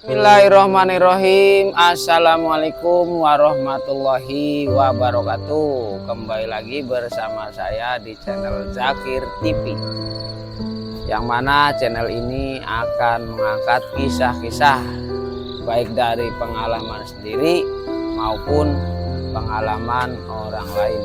Bismillahirrahmanirrahim. Assalamualaikum warahmatullahi wabarakatuh. Kembali lagi bersama saya di channel Zakir TV, yang mana channel ini akan mengangkat kisah-kisah baik dari pengalaman sendiri maupun pengalaman orang lain.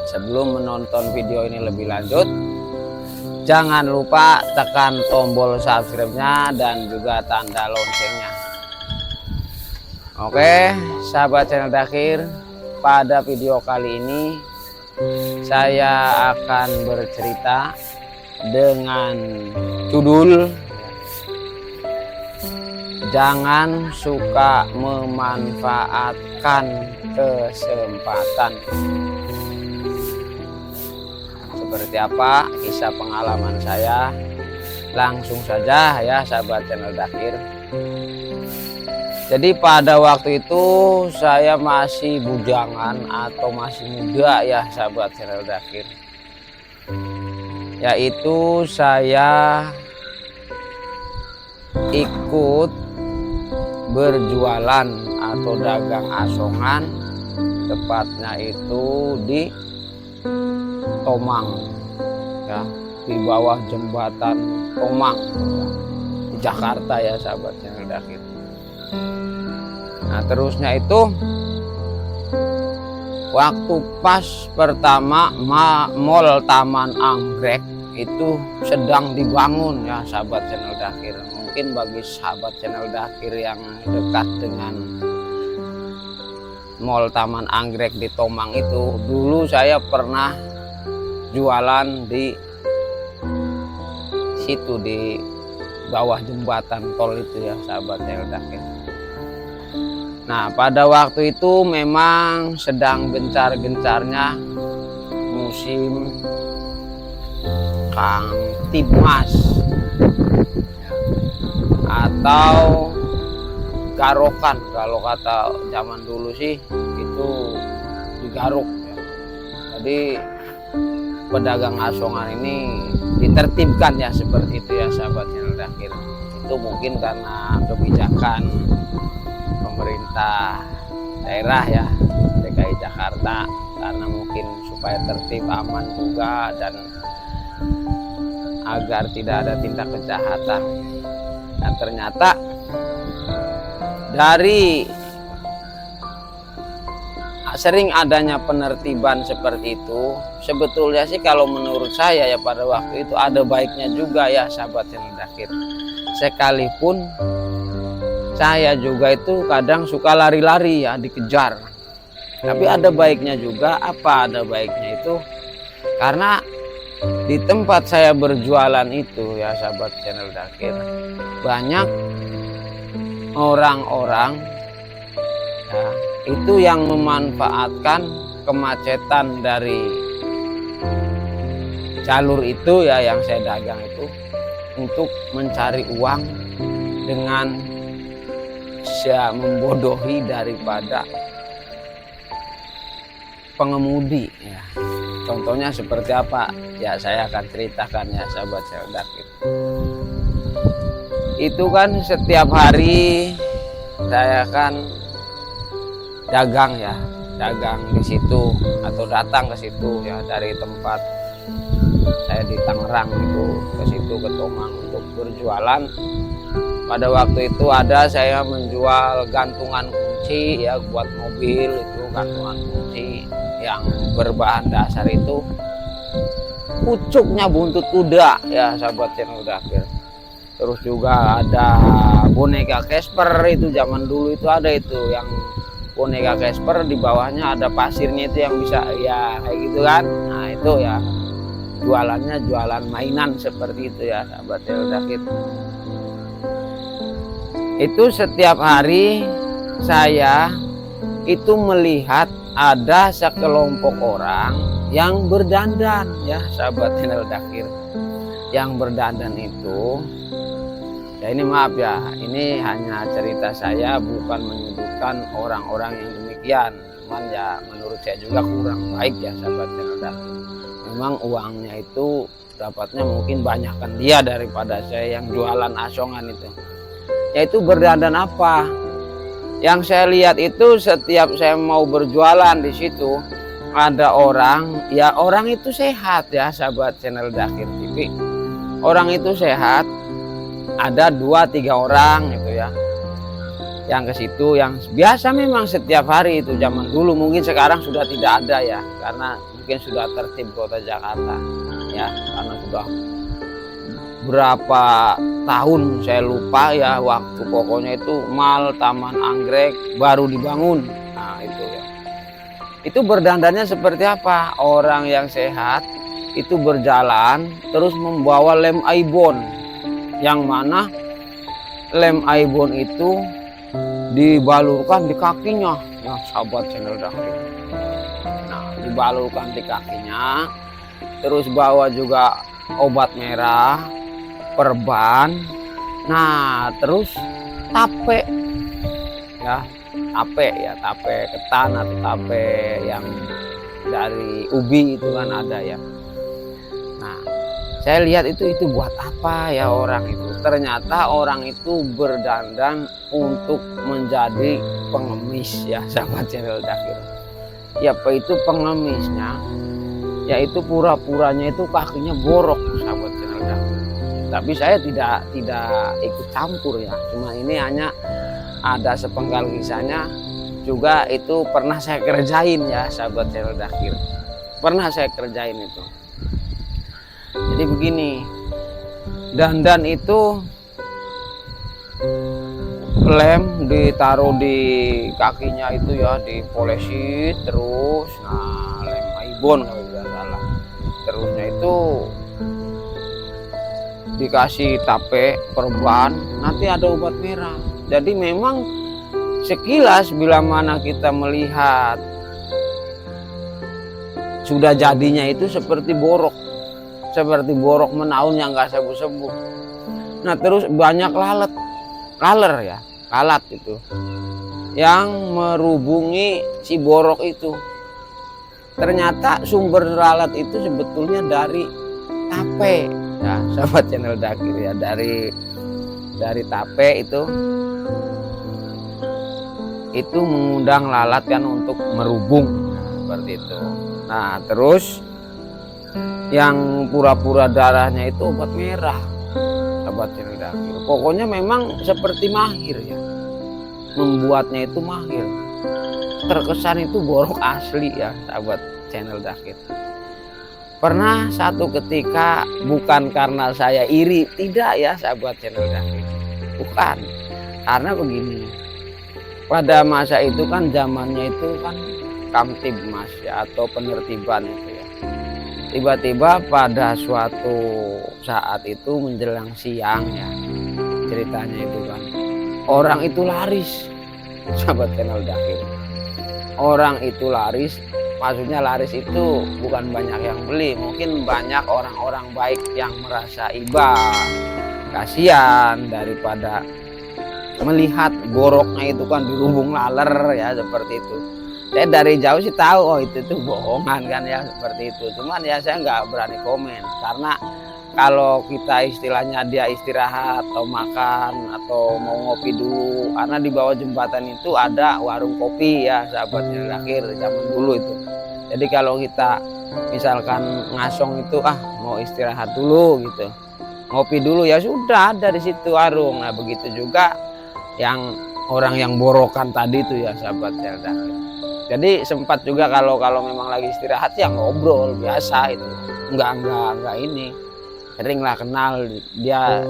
Sebelum menonton video ini lebih lanjut, jangan lupa tekan tombol subscribe-nya dan juga tanda loncengnya. Oke, sahabat channel Zakir, pada video kali ini saya akan bercerita dengan judul Jangan Suka Memanfaatkan Kesempatan. Seperti apa kisah pengalaman saya? Langsung saja ya sahabat channel Zakir. Jadi pada waktu itu saya masih bujangan atau masih muda ya sahabat channel Zakir. Yaitu saya ikut berjualan atau dagang asongan, tepatnya itu di Tomang ya, di bawah jembatan Tomang di Jakarta ya sahabat channel Zakir. Nah terusnya itu waktu pas pertama mall Taman Anggrek itu sedang dibangun ya sahabat channel Zakir. Mungkin bagi sahabat channel Zakir yang dekat dengan mall Taman Anggrek di Tomang itu, dulu saya pernah jualan di situ di bawah jembatan tol itu ya sahabat channel Zakir. Nah pada waktu itu memang sedang gencar-gencarnya musim Kamtibmas atau garokan, kalau kata zaman dulu sih itu digaruk ya. Jadi pedagang asongan ini ditertibkan ya seperti itu ya sahabat channel Zakir. Itu mungkin karena kebijakan pemerintah daerah ya DKI Jakarta, karena mungkin supaya tertib, aman juga, dan agar tidak ada tindak kejahatan. Nah ternyata dari sering adanya penertiban seperti itu, sebetulnya sih kalau menurut saya ya pada waktu itu ada baiknya juga ya sahabat channel Zakir. Sekalipun saya juga itu kadang suka lari-lari ya, dikejar. Tapi ada baiknya juga. Apa ada baiknya itu? Karena di tempat saya berjualan itu ya sahabat channel Zakir, banyak orang-orang ya, itu yang memanfaatkan kemacetan dari jalur itu ya yang saya dagang itu untuk mencari uang dengan membodohi daripada pengemudi ya. Contohnya seperti apa ya, saya akan ceritakan ya sahabat channel Zakir. Itu kan setiap hari saya kan dagang ya, dagang di situ atau datang ke situ ya, dari tempat saya di Tangerang itu ke situ ke Tomang untuk berjualan. Pada waktu itu ada saya menjual gantungan kunci ya buat mobil, itu gantungan kunci yang berbahan dasar itu pucuknya buntut kuda ya sahabat channel Zakir. Terus juga ada boneka Casper, itu zaman dulu itu ada itu yang boneka Casper di bawahnya ada pasirnya itu yang bisa ya kayak gitu kan. Nah itu ya jualannya jualan mainan seperti itu ya sahabat channel Zakir. Itu setiap hari saya itu melihat ada sekelompok orang yang berdandan ya sahabat channel Zakir. Yang berdandan itu ya, ini maaf ya, ini hanya cerita saya, bukan menyudutkan orang-orang yang demikian. Cuman ya menurut saya juga kurang baik ya sahabat channel Zakir. Memang uangnya itu dapatnya mungkin banyakkan dia daripada saya yang jualan asongan itu. yaitu berdandan apa. Yang saya lihat itu setiap saya mau berjualan di situ ada orang, ya orang itu sehat ya sahabat channel Dakir TV. Orang itu sehat, ada 2-3 orang gitu ya. Yang ke situ yang biasa memang setiap hari itu zaman dulu, mungkin sekarang sudah tidak ada ya karena mungkin sudah tertib kota Jakarta ya, karena sudah berapa tahun saya lupa ya waktu, pokoknya itu mal Taman Anggrek baru dibangun. Nah itu ya, itu berdandannya seperti apa? Orang yang sehat itu berjalan terus membawa lem aibon, yang mana lem aibon itu dibalurkan di kakinya ya sahabat channel Dakir. Nah dibalurkan di kakinya, terus bawa juga obat merah, perban, nah terus tape ya, tape ketan atau tape yang dari ubi itu kan ada ya. Nah saya lihat itu buat apa ya orang itu? Ternyata orang itu berdandan untuk menjadi pengemis ya sahabat channel Dakir. Ya apa itu pengemisnya? Yaitu pura-puranya itu kakinya borok sahabat channel Dakir. Tapi saya tidak ikut campur ya, cuma ini hanya ada sepenggal kisahnya juga, itu pernah saya kerjain ya sahabat channel Dakir, pernah saya kerjain itu. Jadi begini, dandan itu lem ditaruh di kakinya itu ya, dipolesi terus, nah lem aibon kalau tidak salah, terusnya itu dikasih tape, perban, nanti ada obat merah. Jadi memang sekilas bila mana kita melihat sudah jadinya itu seperti borok menaun yang nggak sembuh-sembuh. Nah terus banyak lalat itu yang merubungi si borok itu. Ternyata sumber lalat itu sebetulnya dari tape ya sahabat channel Dakir ya, dari tape itu mengundang lalat kan untuk merubung seperti itu. Nah terus yang pura-pura darahnya itu obat merah sahabat channel Dakir. Pokoknya memang seperti mahir ya, membuatnya itu mahir, terkesan itu borok asli ya sahabat channel Dakir. Pernah satu ketika, bukan karena saya iri, tidak ya sahabat channel Dakir, bukan, karena begini, pada masa itu kan zamannya itu kan Kamtibmas ya, atau penertiban itu ya. Tiba-tiba pada suatu saat itu menjelang siang ya, ceritanya itu kan orang itu laris sahabat channel Dakir. Orang itu laris, maksudnya laris itu bukan banyak yang beli, mungkin banyak orang-orang baik yang merasa iba, kasihan daripada melihat boroknya itu kan dirubung laler ya seperti itu. Saya dari jauh sih tahu oh itu tuh bohongan kan ya seperti itu. Cuman ya saya nggak berani komen karena kalau kita istilahnya dia istirahat atau makan atau mau ngopi dulu, karena di bawah jembatan itu ada warung kopi ya sahabatnya Dakir zaman dulu itu. Jadi kalau kita misalkan ngasong itu mau istirahat dulu gitu, ngopi dulu, ya sudah ada di situ warung. Nah begitu juga yang orang yang borokan tadi itu ya sahabatnya Dakir. Jadi sempat juga kalau memang lagi istirahat ya ngobrol biasa itu, enggak ini, seringlah kenal dia,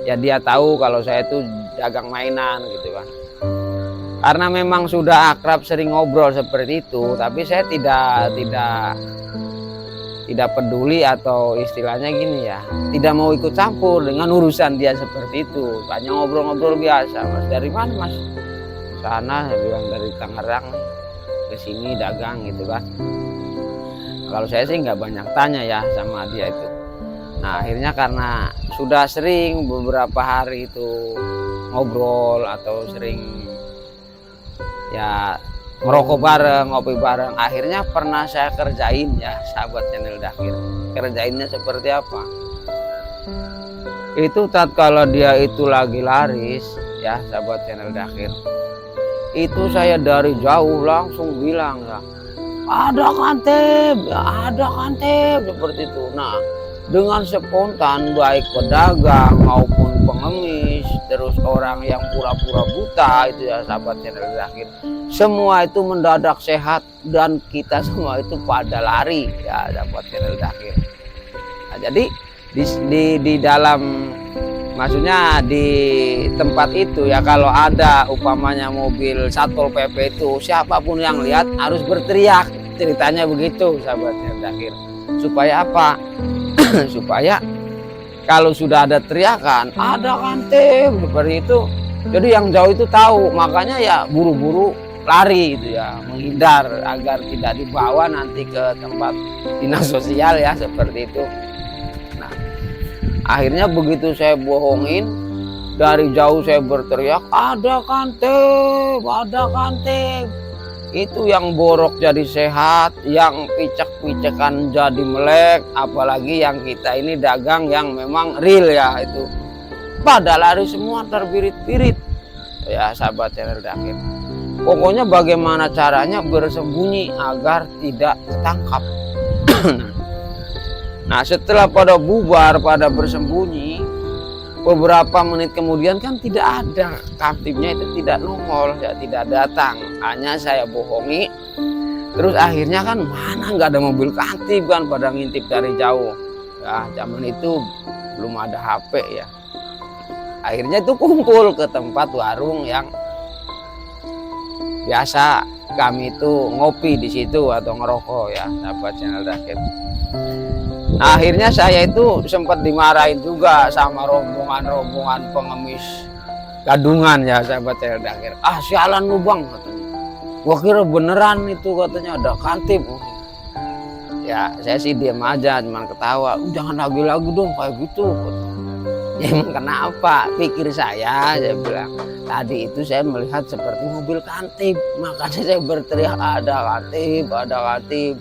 dia tahu kalau saya itu dagang mainan gitu kan. Karena memang sudah akrab sering ngobrol seperti itu, tapi saya tidak peduli atau istilahnya gini ya, tidak mau ikut campur dengan urusan dia seperti itu. Hanya ngobrol-ngobrol biasa. Mas dari mana mas? Sana, saya bilang dari Tangerang ke sini dagang gitu kan. Kalau saya sih nggak banyak tanya ya sama dia itu. Nah akhirnya karena sudah sering beberapa hari itu ngobrol atau sering ya merokok bareng, ngopi bareng, akhirnya pernah saya kerjain ya sahabat channel Dakir. Kerjainnya seperti apa? Itu tatkala dia itu lagi laris ya sahabat channel Dakhir, itu saya dari jauh langsung bilang ya, ada kantip, ada kantip, seperti itu. Nah, dengan spontan baik pedagang maupun pengemis, terus orang yang pura-pura buta itu ya sahabat channel Dakhir, semua itu mendadak sehat dan kita semua itu pada lari ya sahabat channel Dakhir. Nah, jadi di dalam, maksudnya di tempat itu ya, kalau ada umpamanya mobil Satpol PP itu, siapapun yang lihat harus berteriak, ceritanya begitu sahabat channel Dakhir. Supaya apa? Supaya kalau sudah ada teriakan, ada kantip seperti itu, jadi yang jauh itu tahu, makanya ya buru-buru lari itu ya, menghindar agar tidak dibawa nanti ke tempat dinas sosial ya, seperti itu. Nah, akhirnya begitu saya bohongin, dari jauh saya berteriak, ada kantip, ada kantip. Itu yang borok jadi sehat, yang picek-picekan jadi melek, apalagi yang kita ini dagang yang memang real ya, itu pada lari semua terbirit-birit ya sahabat channel Dakhir. Pokoknya bagaimana caranya bersembunyi agar tidak tertangkap. Nah, setelah pada bubar, pada bersembunyi, beberapa menit kemudian kan tidak ada, kamtipnya itu tidak nongol ya, tidak datang, hanya saya bohongi. Terus akhirnya kan mana nggak ada mobil kamtip kan, pada ngintip dari jauh ya, zaman itu belum ada HP ya. Akhirnya itu kumpul ke tempat warung yang biasa kami itu ngopi di situ atau ngerokok ya sahabat channel Dakhir. Nah, akhirnya saya itu sempat dimarahin juga sama rombongan pengemis gadungan ya sahabat channel Dakhir. Ah, sialan lu bang katanya, gua kira beneran itu katanya ada kantip. Ya saya sih diam aja, cuman ketawa, jangan lagi-lagi dong kayak gitu. Ya emang kenapa, pikir saya bilang, tadi itu saya melihat seperti mobil kantip, makanya saya berteriak ada kantip, ada kantip.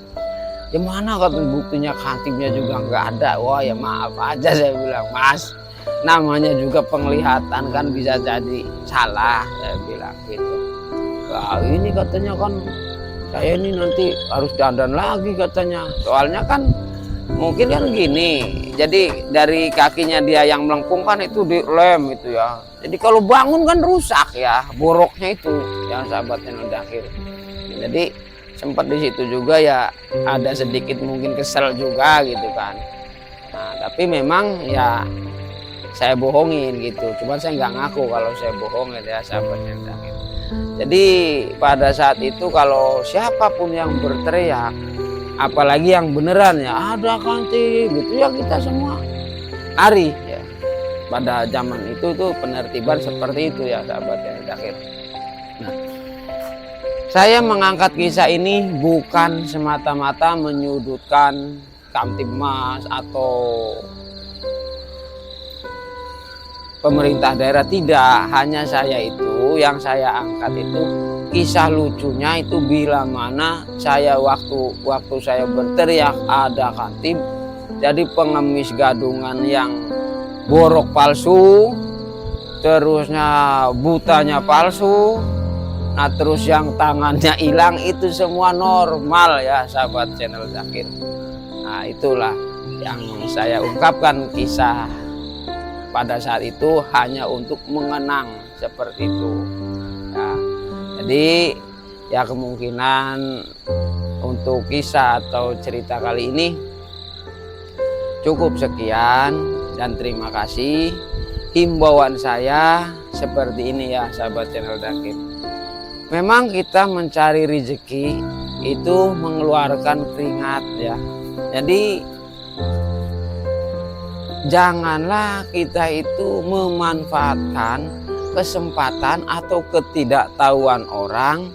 Ya mana kata buktinya, kantipnya juga nggak ada. Wah ya maaf aja saya bilang, mas, namanya juga penglihatan kan bisa jadi salah, saya bilang gitu. Nah, ini katanya kan saya ini nanti harus dandan lagi katanya, soalnya kan mungkin kan gini, jadi dari kakinya dia yang melengkung kan itu dilem itu ya, jadi kalau bangun kan rusak ya, boroknya itu yang sahabat channel Dakhir. Jadi sempat di situ juga ya, ada sedikit mungkin kesel juga gitu kan. Nah, tapi memang ya saya bohongin gitu, cuman saya nggak ngaku kalau saya bohongin ya sahabat channel Dakhir. Jadi pada saat itu kalau siapapun yang berteriak, apalagi yang beneran ya ada kantip gitu ya, kita semua lari ya. Pada zaman itu tuh penertiban seperti itu ya sahabat channel Dakhir. Nah, saya mengangkat kisah ini bukan semata-mata menyudutkan Kamtibmas atau pemerintah daerah, tidak. Hanya saya itu, yang saya angkat itu kisah lucunya itu bila mana saya waktu saya berteriak ada kantip, jadi pengemis gadungan yang borok palsu, terusnya butanya palsu, nah terus yang tangannya hilang, itu semua normal ya sahabat channel Dakhir. Nah, itulah yang saya ungkapkan kisah pada saat itu hanya untuk mengenang seperti itu. Nah, jadi ya kemungkinan untuk kisah atau cerita kali ini cukup sekian, dan terima kasih. Himbauan saya seperti ini ya sahabat channel Dakhir. Memang kita mencari rezeki itu mengeluarkan keringat ya. Jadi janganlah kita itu memanfaatkan kesempatan atau ketidaktahuan orang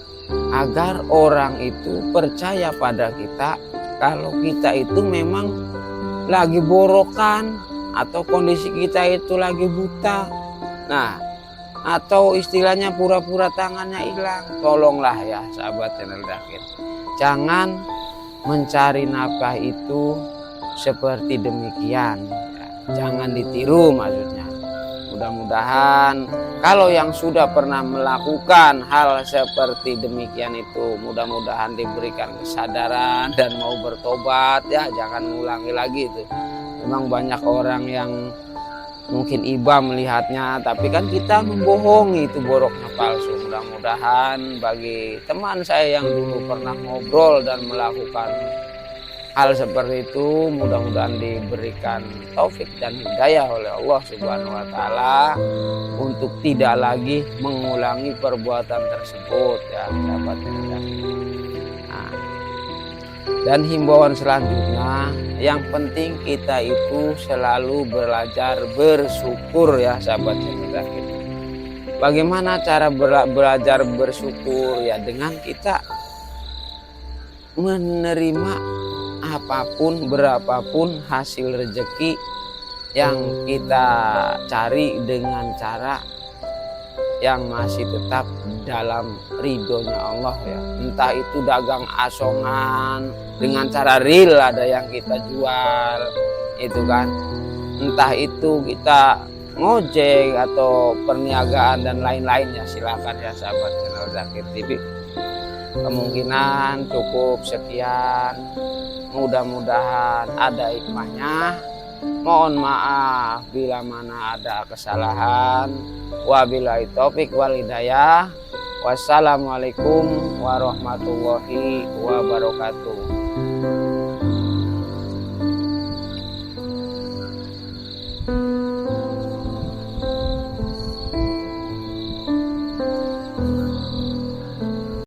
agar orang itu percaya pada kita kalau kita itu memang lagi borokan atau kondisi kita itu lagi buta. Nah, atau istilahnya pura-pura tangannya hilang. Tolonglah ya sahabat channel Dakhir, jangan mencari nafkah itu seperti demikian. Jangan ditiru maksudnya. mudah-mudahan kalau yang sudah pernah melakukan hal seperti demikian itu, mudah-mudahan diberikan kesadaran dan mau bertobat ya, jangan mengulangi lagi itu. Memang banyak orang yang mungkin iba melihatnya, tapi kan kita membohongi, itu boroknya palsu. Mudah-mudahan bagi teman saya yang dulu pernah ngobrol dan melakukan hal seperti itu, mudah-mudahan diberikan taufik dan hidayah oleh Allah Subhanahu wa taala untuk tidak lagi mengulangi perbuatan tersebut ya, sahabat yang dikasihi. Nah, dan himbauan selanjutnya, yang penting kita itu selalu belajar bersyukur ya, sahabat yang dikasihi. Bagaimana cara belajar bersyukur ya? Dengan kita menerima apapun, berapapun hasil rezeki yang kita cari dengan cara yang masih tetap dalam ridhonya Allah ya. Entah itu dagang asongan dengan cara real ada yang kita jual itu kan, entah itu kita ngojek atau perniagaan dan lain-lainnya, silakan ya sahabat channel Zakir TV. Kemungkinan cukup sekian, mudah-mudahan ada hikmahnya. Mohon maaf bila mana ada kesalahan. Wabillahi taufik wal hidayah. Wassalamualaikum warahmatullahi wabarakatuh.